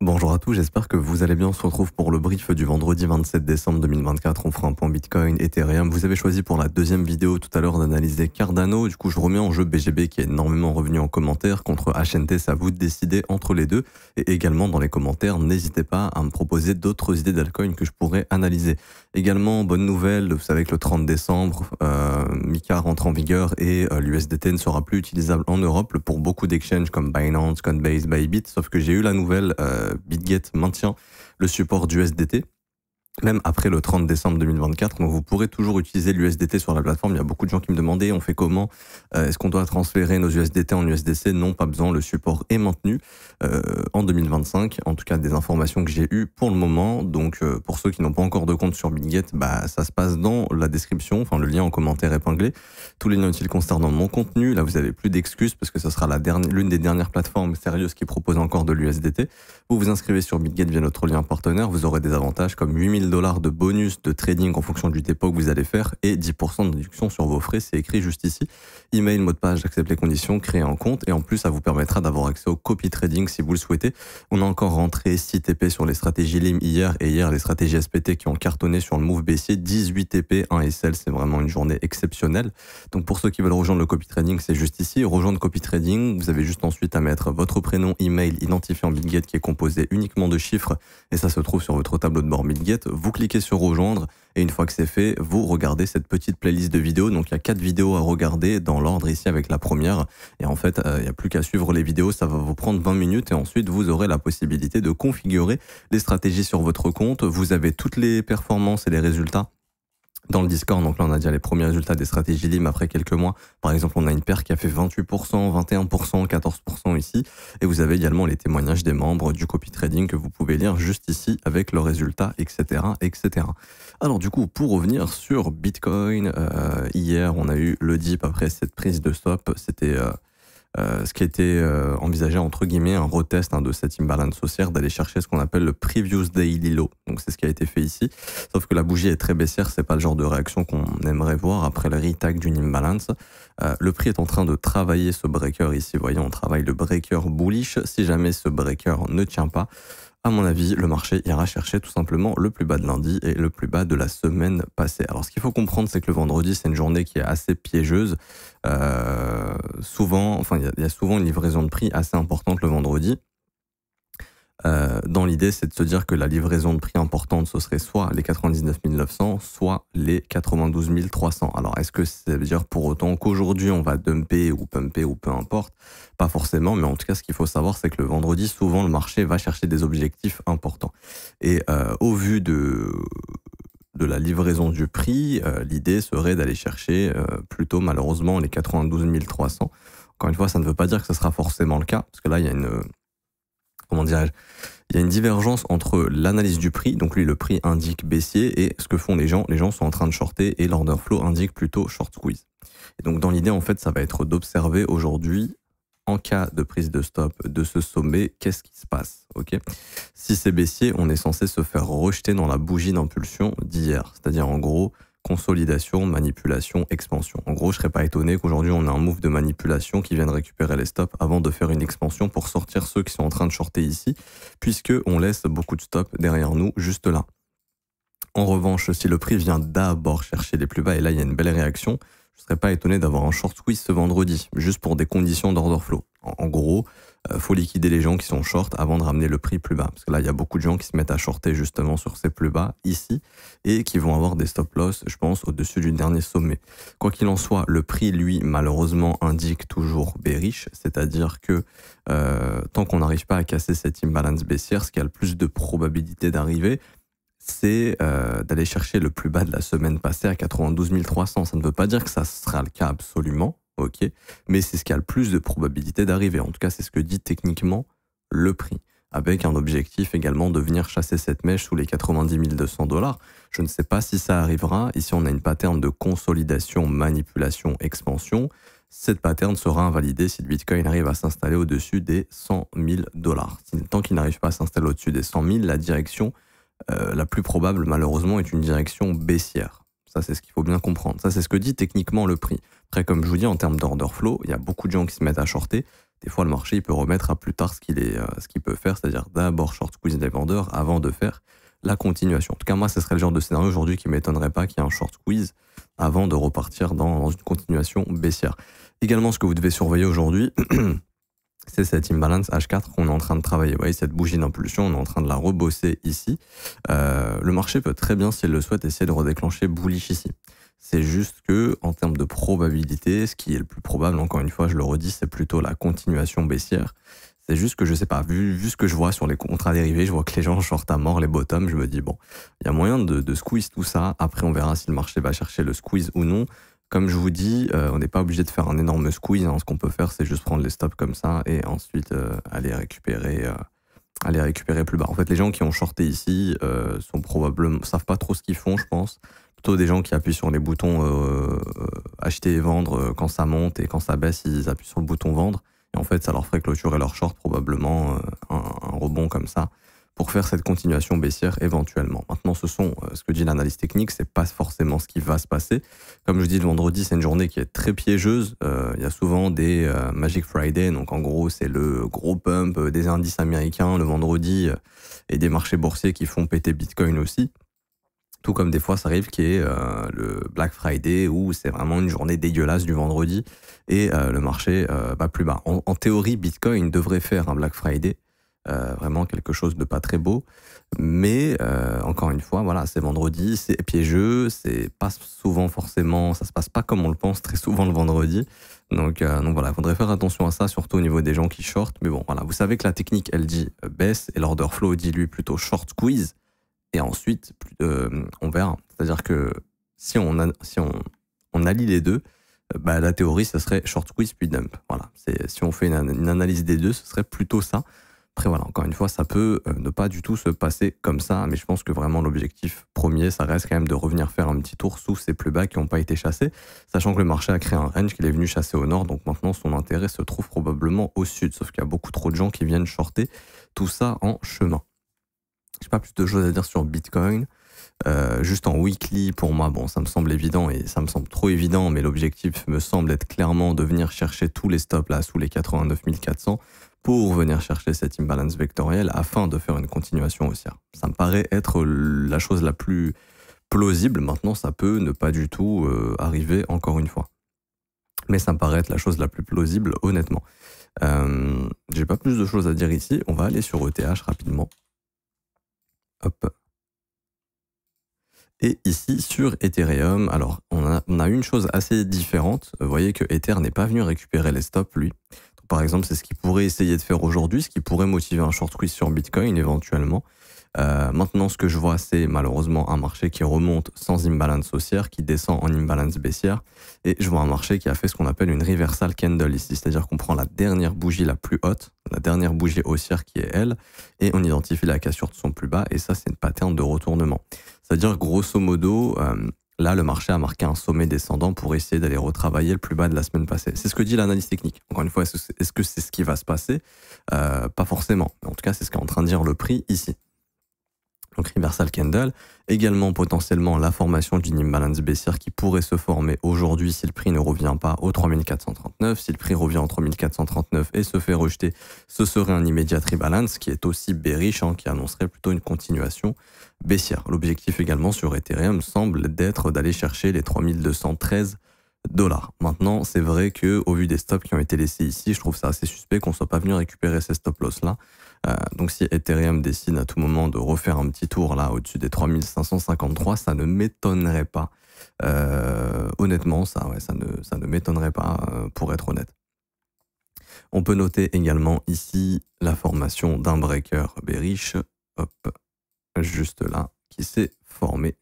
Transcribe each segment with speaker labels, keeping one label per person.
Speaker 1: Bonjour à tous, j'espère que vous allez bien. On se retrouve pour le brief du vendredi 27 décembre 2024. On fera un point Bitcoin, Ethereum. Vous avez choisi pour la deuxième vidéo tout à l'heure d'analyser Cardano. Du coup, je remets en jeu BGB qui est énormément revenu en commentaire contre HNT. C'est à vous de décider entre les deux. Et également dans les commentaires, n'hésitez pas à me proposer d'autres idées d'altcoins que je pourrais analyser. Également, bonne nouvelle, vous savez que le 30 décembre, MiCA rentre en vigueur et l'USDT ne sera plus utilisable en Europe pour beaucoup d'exchanges comme Binance, Coinbase, Bybit. Sauf que j'ai eu la nouvelle, BitGet maintient le support d'USDT même après le 30 décembre 2024, donc vous pourrez toujours utiliser l'USDT sur la plateforme. Il y a beaucoup de gens qui me demandaient, on fait comment? Est-ce qu'on doit transférer nos USDT en USDC? Non, pas besoin, le support est maintenu en 2025, en tout cas des informations que j'ai eues pour le moment. Donc pour ceux qui n'ont pas encore de compte sur BitGet, ça se passe dans la description, enfin le lien en commentaire épinglé. Tous les liens utiles concernant mon contenu, là vous avez plus d'excuses parce que ce sera l'une des dernières plateformes sérieuses qui propose encore de l'USDT. Vous vous inscrivez sur BitGet via notre lien partenaire, vous aurez des avantages comme 8000 $ de bonus de trading en fonction du dépôt que vous allez faire et 10% de déduction sur vos frais, c'est écrit juste ici. Email, mot de passe, j'accepte les conditions, créer un compte et en plus ça vous permettra d'avoir accès au copy trading si vous le souhaitez. On a encore rentré 6 TP sur les stratégies LIM hier et hier les stratégies SPT qui ont cartonné sur le move baissier, 18 TP, 1 SL, c'est vraiment une journée exceptionnelle. Donc pour ceux qui veulent rejoindre le copy trading, c'est juste ici, rejoindre copy trading, vous avez juste ensuite à mettre votre prénom, email, identifiant BitGet qui est composé uniquement de chiffres et ça se trouve sur votre tableau de bord BitGet. Vous cliquez sur rejoindre et une fois que c'est fait, vous regardez cette petite playlist de vidéos. Donc il y a 4 vidéos à regarder dans l'ordre ici avec la première. Et en fait, il n'y a plus qu'à suivre les vidéos, ça va vous prendre 20 minutes et ensuite vous aurez la possibilité de configurer les stratégies sur votre compte. Vous avez toutes les performances et les résultats dans le Discord. Donc là, on a déjà les premiers résultats des stratégies LIM après quelques mois. Par exemple, on a une paire qui a fait 28%, 21%, 14% ici. Et vous avez également les témoignages des membres du copy trading que vous pouvez lire juste ici avec leurs résultats, etc., etc. Alors du coup, pour revenir sur Bitcoin, hier, on a eu le dip après cette prise de stop. C'était ce qui a été envisagé entre guillemets un retest de cette imbalance haussière, d'aller chercher ce qu'on appelle le previous daily low. Donc c'est ce qui a été fait ici, sauf que la bougie est très baissière, c'est pas le genre de réaction qu'on aimerait voir après le retag d'une imbalance. Le prix est en train de travailler ce breaker ici, vous voyez, on travaille le breaker bullish. Si jamais ce breaker ne tient pas, à mon avis, le marché ira chercher tout simplement le plus bas de lundi et le plus bas de la semaine passée. Alors, ce qu'il faut comprendre, c'est que le vendredi, c'est une journée qui est assez piégeuse. Souvent, il y a souvent une livraison de prix assez importante le vendredi. Dans l'idée, c'est de se dire que la livraison de prix importante, ce serait soit les 99 900, soit les 92 300. Alors, est-ce que ça veut dire pour autant qu'aujourd'hui, on va dumper ou pumper ou peu importe? Pas forcément, mais en tout cas, ce qu'il faut savoir, c'est que le vendredi, souvent, le marché va chercher des objectifs importants. Et au vu de la livraison du prix, l'idée serait d'aller chercher plutôt, malheureusement, les 92 300. Encore une fois, ça ne veut pas dire que ce sera forcément le cas, parce que là, il y a une... Comment dirais-je? Il y a une divergence entre l'analyse du prix, donc lui le prix indique baissier, et ce que font les gens. Les gens sont en train de shorter et l'order flow indique plutôt short squeeze. Et donc dans l'idée en fait ça va être d'observer aujourd'hui, en cas de prise de stop de ce sommet, qu'est-ce qui se passe, ok? Si c'est baissier, on est censé se faire rejeter dans la bougie d'impulsion d'hier, c'est-à-dire en gros consolidation, manipulation, expansion. En gros, je serais pas étonné qu'aujourd'hui on ait un move de manipulation qui vienne récupérer les stops avant de faire une expansion pour sortir ceux qui sont en train de shorter ici, puisque on laisse beaucoup de stops derrière nous, juste là. En revanche, si le prix vient d'abord chercher les plus bas, et là il y a une belle réaction, je serais pas étonné d'avoir un short squeeze ce vendredi, juste pour des conditions d'order flow. En gros, faut liquider les gens qui sont short avant de ramener le prix plus bas. Parce que là, il y a beaucoup de gens qui se mettent à shorter justement sur ces plus bas ici et qui vont avoir des stop loss, je pense, au-dessus du dernier sommet. Quoi qu'il en soit, le prix, lui, malheureusement, indique toujours bearish, c'est-à-dire que tant qu'on n'arrive pas à casser cette imbalance baissière, ce qui a le plus de probabilité d'arriver, c'est d'aller chercher le plus bas de la semaine passée à 92 300. Ça ne veut pas dire que ça sera le cas absolument, ok, mais c'est ce qui a le plus de probabilité d'arriver. En tout cas, c'est ce que dit techniquement le prix, avec un objectif également de venir chasser cette mèche sous les 90 200 $. Je ne sais pas si ça arrivera. Ici, on a une pattern de consolidation, manipulation, expansion. Cette pattern sera invalidée si le Bitcoin arrive à s'installer au-dessus des 100 000 $. Tant qu'il n'arrive pas à s'installer au-dessus des 100 000, la direction la plus probable, malheureusement, est une direction baissière. Ça, c'est ce qu'il faut bien comprendre. Ça, c'est ce que dit techniquement le prix. Après, comme je vous dis, en termes d'order flow, il y a beaucoup de gens qui se mettent à shorter. des fois le marché il peut remettre à plus tard ce qu'il peut faire, c'est-à-dire d'abord short squeeze les vendeurs avant de faire la continuation. En tout cas, moi, ce serait le genre de scénario aujourd'hui qui m'étonnerait pas qu'il y ait un short squeeze avant de repartir dans une continuation baissière. Également, ce que vous devez surveiller aujourd'hui, c'est cette imbalance H4 qu'on est en train de travailler. Vous voyez, cette bougie d'impulsion, on est en train de la rebosser ici. Le marché peut très bien, s'il le souhaite, essayer de redéclencher bullish ici. C'est juste que, en termes de probabilité, ce qui est le plus probable, encore une fois, je le redis, c'est plutôt la continuation baissière. C'est juste que je sais pas, vu ce que je vois sur les contrats dérivés, je vois que les gens shortent à mort les bottoms, je me dis bon, il y a moyen de squeeze tout ça. Après, on verra si le marché va chercher le squeeze ou non. Comme je vous dis, on n'est pas obligé de faire un énorme squeeze. Hein. Ce qu'on peut faire, c'est juste prendre les stops comme ça et ensuite aller récupérer plus bas. En fait, les gens qui ont shorté ici sont probablement savent pas trop ce qu'ils font, je pense. Plutôt des gens qui appuient sur les boutons acheter et vendre quand ça monte, et quand ça baisse, ils appuient sur le bouton vendre. Et en fait, ça leur ferait clôturer leur short probablement un rebond comme ça pour faire cette continuation baissière éventuellement. Maintenant, ce que dit l'analyse technique, c'est pas forcément ce qui va se passer. Comme je dis, le vendredi, c'est une journée qui est très piégeuse. Il y a souvent des Magic Friday, donc en gros, c'est le gros pump des indices américains le vendredi et des marchés boursiers qui font péter Bitcoin aussi. Tout comme des fois, ça arrive qu'il y ait le Black Friday où c'est vraiment une journée dégueulasse du vendredi et le marché va plus bas. En théorie, Bitcoin devrait faire un Black Friday, vraiment quelque chose de pas très beau. Mais encore une fois, voilà, c'est vendredi, c'est piégeux, c'est pas souvent forcément, ça se passe pas comme on le pense très souvent le vendredi. Donc voilà, il faudrait faire attention à ça, surtout au niveau des gens qui shortent. Mais bon, voilà, vous savez que la technique, elle dit baisse et l'order flow dit lui plutôt short squeeze. Et ensuite, on verra. C'est-à-dire que si on allie les deux, bah, la théorie, ça serait short squeeze puis dump. Voilà. Si on fait une analyse des deux, ce serait plutôt ça. Après, voilà, encore une fois, ça peut ne pas du tout se passer comme ça, mais je pense que vraiment l'objectif premier, ça reste quand même de revenir faire un petit tour sous ces plus bas qui n'ont pas été chassés, sachant que le marché a créé un range qu'il est venu chasser au nord, donc maintenant son intérêt se trouve probablement au sud, sauf qu'il y a beaucoup trop de gens qui viennent shorter tout ça en chemin. J'ai pas plus de choses à dire sur Bitcoin. Juste en weekly, pour moi, bon, ça me semble évident et ça me semble trop évident, mais l'objectif me semble être clairement de venir chercher tous les stops là sous les 89 400 pour venir chercher cette imbalance vectorielle afin de faire une continuation haussière. Ça me paraît être la chose la plus plausible. Maintenant, ça peut ne pas du tout arriver encore une fois. Mais ça me paraît être la chose la plus plausible, honnêtement. J'ai pas plus de choses à dire ici. On va aller sur ETH rapidement. Hop. Et ici, sur Ethereum, alors on a une chose assez différente. Vous voyez que Ether n'est pas venu récupérer les stops, lui. Donc, par exemple, c'est ce qu'il pourrait essayer de faire aujourd'hui, ce qui pourrait motiver un short squeeze sur Bitcoin éventuellement. Maintenant, ce que je vois, c'est malheureusement un marché qui remonte sans imbalance haussière, qui descend en imbalance baissière. Et je vois un marché qui a fait ce qu'on appelle une reversal candle ici. C'est-à-dire qu'on prend la dernière bougie la plus haute, la dernière bougie haussière qui est elle, et on identifie la cassure de son plus bas. Et ça, c'est une pattern de retournement. C'est-à-dire, grosso modo, là, le marché a marqué un sommet descendant pour essayer d'aller retravailler le plus bas de la semaine passée. C'est ce que dit l'analyse technique. Encore une fois, est-ce que c'est ce qui va se passer? Pas forcément. En tout cas, c'est ce qu'est en train de dire le prix ici. Donc reversal candle, également potentiellement la formation d'une imbalance baissière qui pourrait se former aujourd'hui si le prix ne revient pas au 3439. Si le prix revient en 3439 et se fait rejeter, ce serait un immédiat rebalance qui est aussi bearish, hein, qui annoncerait plutôt une continuation baissière. L'objectif également sur Ethereum semble d'être d'aller chercher les 3213 $. Maintenant, c'est vrai que au vu des stops qui ont été laissés ici, je trouve ça assez suspect qu'on soit pas venu récupérer ces stop loss là. Donc si Ethereum décide à tout moment de refaire un petit tour là au-dessus des 3553, ça ne m'étonnerait pas. Honnêtement, ça ne m'étonnerait pas, pour être honnête. On peut noter également ici la formation d'un breaker bearish, hop, juste là, qui s'est formé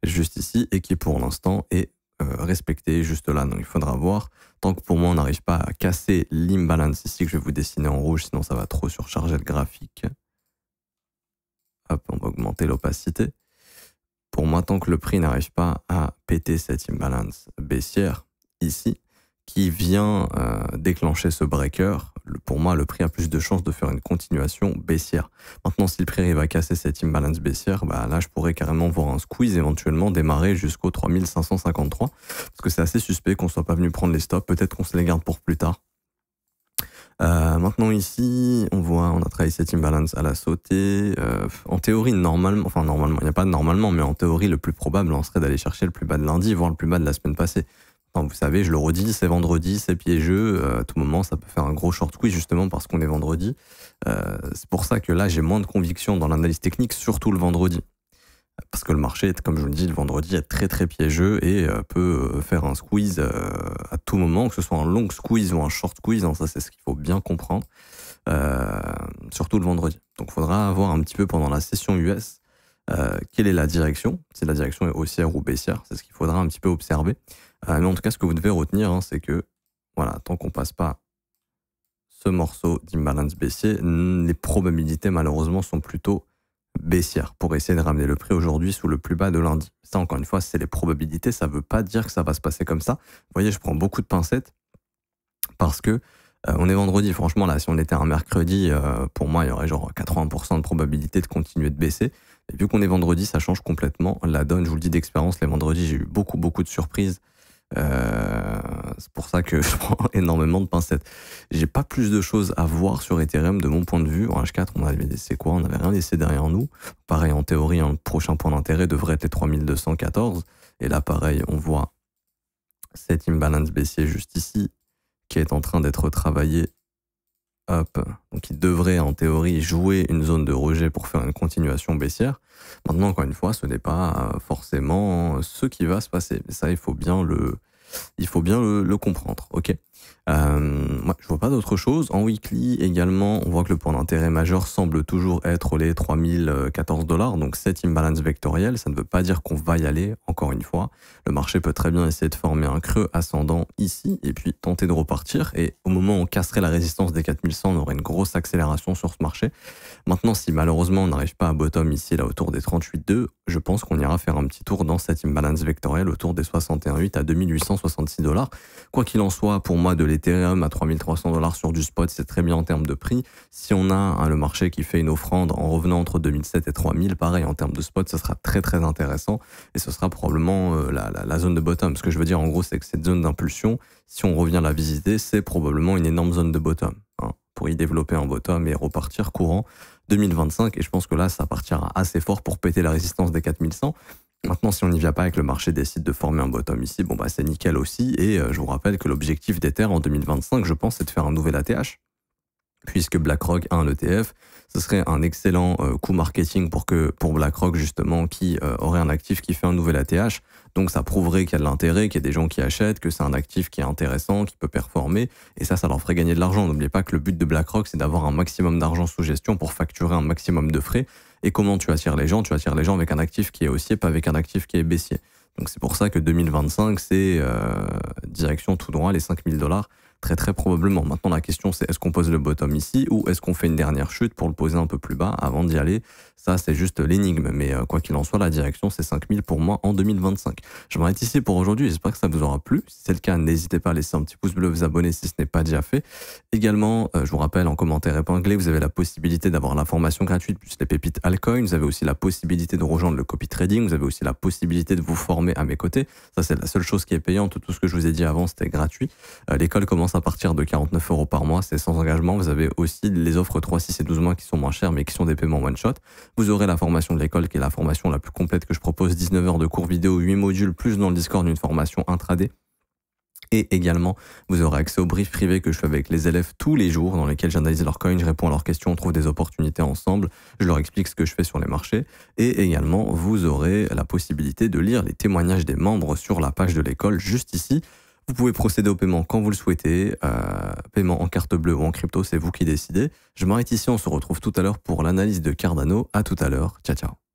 Speaker 1: juste ici et qui pour l'instant est respecté juste là. Donc il faudra voir. Tant que pour moi on n'arrive pas à casser l'imbalance ici, que je vais vous dessiner en rouge, sinon ça va trop surcharger le graphique. Hop, on va augmenter l'opacité. Pour moi, tant que le prix n'arrive pas à péter cette imbalance baissière ici, qui vient déclencher ce breaker, pour moi, le prix a plus de chances de faire une continuation baissière. Maintenant, si le prix arrive à casser cette imbalance baissière, bah là, je pourrais carrément voir un squeeze éventuellement démarrer jusqu'au 3553, parce que c'est assez suspect qu'on soit pas venu prendre les stops. Peut-être qu'on se les garde pour plus tard. Maintenant ici, on a travaillé cette imbalance à la sautée. En théorie, normalement, il n'y a pas de normalement, mais en théorie, le plus probable en serait d'aller chercher le plus bas de lundi, voire le plus bas de la semaine passée. Enfin, vous savez, je le redis, c'est vendredi, c'est piégeux. À tout moment, ça peut faire un gros short squeeze justement parce qu'on est vendredi. C'est pour ça que là, j'ai moins de conviction dans l'analyse technique, surtout le vendredi. Parce que le marché, comme je vous le dis, le vendredi est très très piégeux et peut faire un squeeze à tout moment, que ce soit un long squeeze ou un short squeeze, hein, ça c'est ce qu'il faut bien comprendre, surtout le vendredi. Donc il faudra voir un petit peu pendant la session US quelle est la direction, si la direction est haussière ou baissière, c'est ce qu'il faudra un petit peu observer. Mais en tout cas, ce que vous devez retenir, hein, c'est que voilà, tant qu'on passe pas ce morceau d'imbalance baissier, les probabilités malheureusement sont plutôt baissière pour essayer de ramener le prix aujourd'hui sous le plus bas de lundi. Ça, encore une fois, c'est les probabilités. Ça ne veut pas dire que ça va se passer comme ça. Vous voyez, je prends beaucoup de pincettes parce que on est vendredi. Franchement, là, si on était un mercredi, pour moi, il y aurait genre 80% de probabilité de continuer de baisser. Et vu qu'on est vendredi, ça change complètement la donne. Je vous le dis d'expérience, les vendredis, j'ai eu beaucoup de surprises. C'est pour ça que je prends énormément de pincettes. J'ai pas plus de choses à voir sur Ethereum de mon point de vue. En H4, on avait laissé quoi? On n'avait rien laissé derrière nous. Pareil, en théorie, le prochain point d'intérêt devrait être les 3214. Et là, pareil, on voit cet imbalance baissier juste ici qui est en train d'être travaillé. Hop. Donc il devrait en théorie jouer une zone de rejet pour faire une continuation baissière. Maintenant, encore une fois, ce n'est pas forcément ce qui va se passer. Mais ça, il faut bien le comprendre. Ok. Moi, je vois pas d'autre chose. En weekly également, on voit que le point d'intérêt majeur semble toujours être les 3014 $. Donc cette imbalance vectorielle, ça ne veut pas dire qu'on va y aller. Encore une fois, le marché peut très bien essayer de former un creux ascendant ici et puis tenter de repartir. Et au moment où on casserait la résistance des 4100, on aurait une grosse accélération sur ce marché. Maintenant, si malheureusement on n'arrive pas à bottom ici, là autour des 38,2, je pense qu'on ira faire un petit tour dans cette imbalance vectorielle autour des 61,8 à 2866 $. Quoi qu'il en soit, pour moi, de l'Ethereum à 3300 $ sur du spot, c'est très bien en termes de prix. Si on a le marché qui fait une offrande en revenant entre 2007 et 3000, pareil, en termes de spot, ça sera très très intéressant et ce sera probablement la zone de bottom. Ce que je veux dire en gros, c'est que cette zone d'impulsion, si on revient la visiter, c'est probablement une énorme zone de bottom, hein, pour y développer un bottom et repartir courant 2025. Et je pense que là, ça partira assez fort pour péter la résistance des 4100. Maintenant, si on n'y vient pas et que le marché décide de former un bottom ici, bon bah c'est nickel aussi. Et je vous rappelle que l'objectif d'Ether en 2025, je pense, c'est de faire un nouvel ATH. Puisque BlackRock a un ETF, ce serait un excellent coup marketing pour BlackRock justement qui aurait un actif qui fait un nouvel ATH. Donc ça prouverait qu'il y a de l'intérêt, qu'il y a des gens qui achètent, que c'est un actif qui est intéressant, qui peut performer. Et ça leur ferait gagner de l'argent. N'oubliez pas que le but de BlackRock, c'est d'avoir un maximum d'argent sous gestion pour facturer un maximum de frais. Et comment tu attires les gens? Tu attires les gens avec un actif qui est haussier, pas avec un actif qui est baissier. Donc c'est pour ça que 2025, c'est direction tout droit, les 5000 $. Très très probablement. Maintenant la question c'est est-ce qu'on pose le bottom ici ou est-ce qu'on fait une dernière chute pour le poser un peu plus bas avant d'y aller? Ça c'est juste l'énigme, mais quoi qu'il en soit, la direction c'est 5000 pour moi en 2025. Je m'arrête ici pour aujourd'hui, j'espère que ça vous aura plu. Si c'est le cas, n'hésitez pas à laisser un petit pouce bleu, vous abonner si ce n'est pas déjà fait. Également, je vous rappelle, en commentaire épinglé, vous avez la possibilité d'avoir l'information gratuite plus les pépites altcoin. Vous avez aussi la possibilité de rejoindre le copy trading, vous avez aussi la possibilité de vous former à mes côtés. Ça c'est la seule chose qui est payante, tout ce que je vous ai dit avant c'était gratuit. L'école commence à partir de 49 € par mois, c'est sans engagement. Vous avez aussi les offres 3, 6 et 12 mois qui sont moins chères mais qui sont des paiements one shot. Vous aurez la formation de l'école qui est la formation la plus complète que je propose, 19 heures de cours vidéo, 8 modules, plus dans le Discord une formation intraday. Et également, vous aurez accès au brief privé que je fais avec les élèves tous les jours dans lesquels j'analyse leurs coins, je réponds à leurs questions, on trouve des opportunités ensemble, je leur explique ce que je fais sur les marchés. Et également, vous aurez la possibilité de lire les témoignages des membres sur la page de l'école juste ici. Vous pouvez procéder au paiement quand vous le souhaitez, paiement en carte bleue ou en crypto, c'est vous qui décidez. Je m'arrête ici, on se retrouve tout à l'heure pour l'analyse de Cardano. À tout à l'heure, ciao ciao.